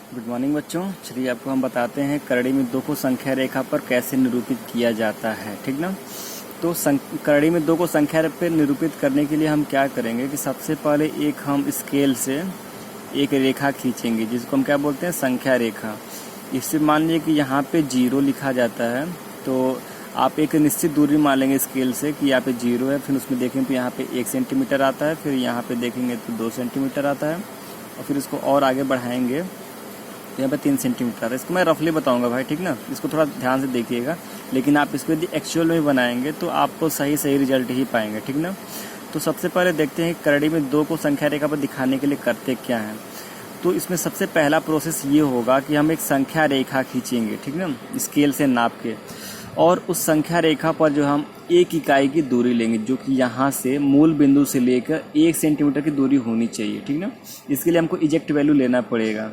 Good morning बच्चों। चलिए आपको हम बताते हैं करड़ी में दो को संख्या रेखा पर कैसे निरूपित किया जाता है। ठीक ना। तो करड़ी में दो को संख्या पर निरूपित करने के लिए हम क्या करेंगे कि सबसे पहले एक हम स्केल से एक रेखा खींचेंगे जिसको हम क्या बोलते हैं, संख्या रेखा। इससे मान लीजिए कि यहाँ पे 0 लिखा जाता है, तो आप एक निश्चित दूरी मान लेंगे स्केल से कि यहाँ पे 0 है। फिर उसमें देखेंगे तो यहाँ पे 1 सेंटीमीटर आता है, फिर यहाँ पे देखेंगे तो 2 सेंटीमीटर आता है, और फिर इसको और आगे बढ़ाएंगे तो यहाँ पे 3 सेंटीमीटर आता है। इसको मैं रफली बताऊंगा भाई, ठीक ना। इसको थोड़ा ध्यान से देखिएगा, लेकिन आप इसको यदि एक्चुअल में बनाएंगे तो आपको सही रिजल्ट ही पाएंगे, ठीक ना। तो सबसे पहले देखते हैं करड़ी में दो को संख्या रेखा पर दिखाने के लिए करते क्या है। तो इसमें सबसे पहला प्रोसेस ये होगा कि हम एक संख्या रेखा खींचेंगे, ठीक ना, स्केल से नाप के, और उस संख्या रेखा पर जो हम 1 इकाई की दूरी लेंगे, जो कि यहाँ से मूल बिंदु से लेकर 1 सेंटीमीटर की दूरी होनी चाहिए, ठीक ना। इसके लिए हमको इजेक्ट वैल्यू लेना पड़ेगा।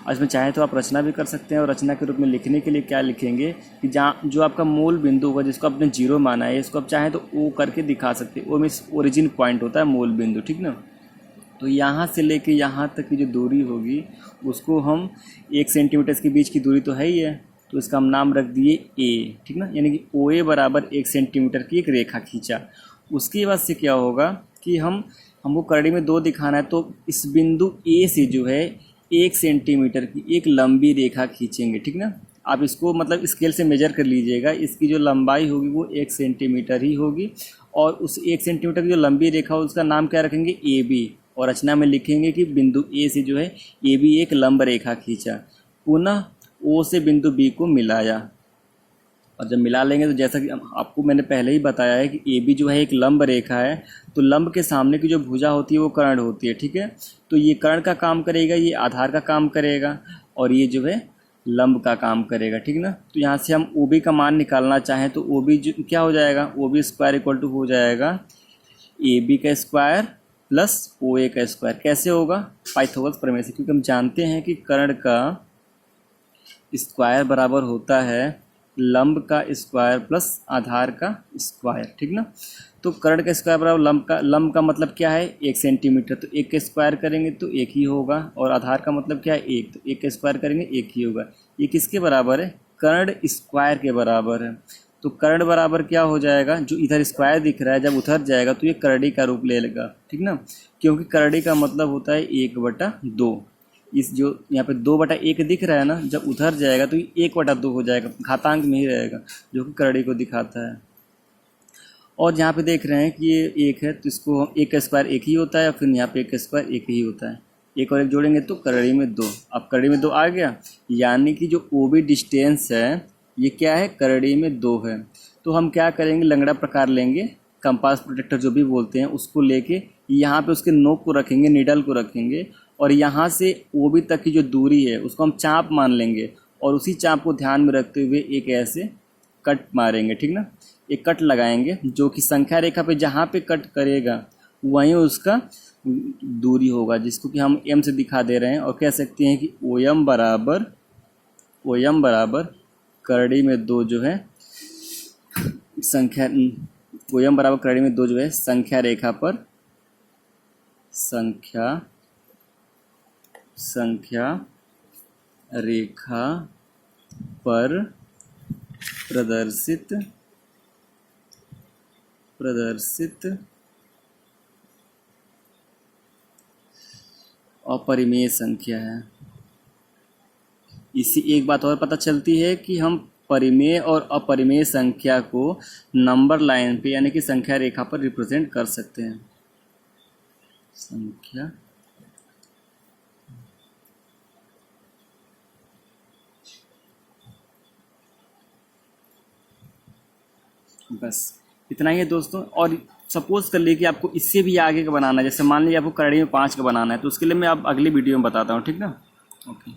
और इसमें चाहे तो आप रचना भी कर सकते हैं, और रचना के रूप में लिखने के लिए क्या लिखेंगे कि जहाँ जो आपका मूल बिंदु होगा, जिसको आपने 0 माना है, इसको आप चाहें तो O करके दिखा सकते हैं। O मीन्स ओरिजिन पॉइंट होता है मूल बिंदु, ठीक ना। तो यहाँ से लेके यहाँ तक की जो दूरी होगी उसको हम 1 सेंटीमीटर के बीच की दूरी तो है ही है, तो इसका हम नाम रख दिए ए, ठीक ना। यानी कि OA बराबर 1 सेंटीमीटर की एक रेखा खींचा। उसके बाद से क्या होगा कि हमको करड़ी में 2 दिखाना है, तो इस बिंदु ए से जो है 1 सेंटीमीटर की एक लंबी रेखा खींचेंगे, ठीक ना। आप इसको मतलब स्केल से मेजर कर लीजिएगा, इसकी जो लंबाई होगी वो 1 सेंटीमीटर ही होगी, और उस 1 सेंटीमीटर की जो लंबी रेखा उसका नाम क्या रखेंगे, AB। और रचना में लिखेंगे कि बिंदु ए से जो है AB एक लंब रेखा खींचा। पुनः O से बिंदु B को मिलाया, और जब मिला लेंगे तो जैसा कि आपको मैंने पहले ही बताया है कि AB जो है एक लंब रेखा है, तो लंब के सामने की जो भुजा होती है वो कर्ण होती है, ठीक है। तो ये कर्ण का काम करेगा, ये आधार का काम करेगा, और ये जो है लंब का काम करेगा, ठीक ना। तो यहाँ से हम OB का मान निकालना चाहें तो OB जो क्या हो जाएगा, OB स्क्वायर इक्वल टू हो जाएगा AB का स्क्वायर प्लस OA का स्क्वायर। कैसे होगा, पाइथागोरस प्रमेय से, क्योंकि हम जानते हैं कि कर्ण का स्क्वायर बराबर होता है लंब का स्क्वायर प्लस आधार का स्क्वायर, ठीक ना। तो कर्ण का स्क्वायर बराबर लंब का मतलब क्या है, 1 सेंटीमीटर, तो 1 का स्क्वायर करेंगे तो 1 ही होगा, और आधार का मतलब क्या है 1, तो 1 का स्क्वायर करेंगे 1 ही होगा। ये किसके बराबर है, कर्ण स्क्वायर के बराबर है। तो कर्ण बराबर क्या हो जाएगा, जो इधर स्क्वायर दिख रहा है जब उधर जाएगा तो ये करड़ी का रूप ले लेगा, ठीक ना। क्योंकि करड़ी का मतलब होता है 1/2। इस जो यहाँ पे 2/1 दिख रहा है ना, जब उधर जाएगा तो ये 1/2 हो जाएगा, घातांक में ही रहेगा, जो कि करड़ी को दिखाता है। और यहाँ पे देख रहे हैं कि ये 1 है, तो इसको 1 का स्क्वायर 1 ही होता है, और फिर यहाँ पे 1 का स्क्वायर 1 ही होता है। 1 और 1 जोड़ेंगे तो करड़ी में 2। अब करड़ी में 2 आ गया, यानी कि जो OB डिस्टेंस है ये क्या है, करड़ी में 2 है। तो हम क्या करेंगे, लंगड़ा प्रकार लेंगे, कंपास प्रोटेक्टर जो भी बोलते हैं उसको लेके यहाँ पे उसके नोक को रखेंगे, निडल को रखेंगे, और यहाँ से OB तक की जो दूरी है उसको हम चाप मान लेंगे, और उसी चाप को ध्यान में रखते हुए एक ऐसे कट मारेंगे, ठीक ना। एक कट लगाएंगे जो कि संख्या रेखा पे जहाँ पे कट करेगा वहीं उसका दूरी होगा, जिसको कि हम M से दिखा दे रहे हैं, और कह सकते हैं कि OM बराबर करड़ी में 2 जो है संख्या, OM बराबर करड़ी में 2 जो है संख्या रेखा पर प्रदर्शित अपरिमेय संख्या है। इसी एक बात और पता चलती है कि हम परिमेय और अपरिमेय संख्या को नंबर लाइन पे यानी कि संख्या रेखा पर रिप्रेजेंट कर सकते हैं। संख्या बस इतना ही है दोस्तों। और सपोज कर लिए कि आपको इससे भी आगे का बनाना है, जैसे मान लीजिए आपको करड़ी में 5 का बनाना है, तो उसके लिए मैं अब अगली वीडियो में बताता हूँ, ठीक ना। ओके।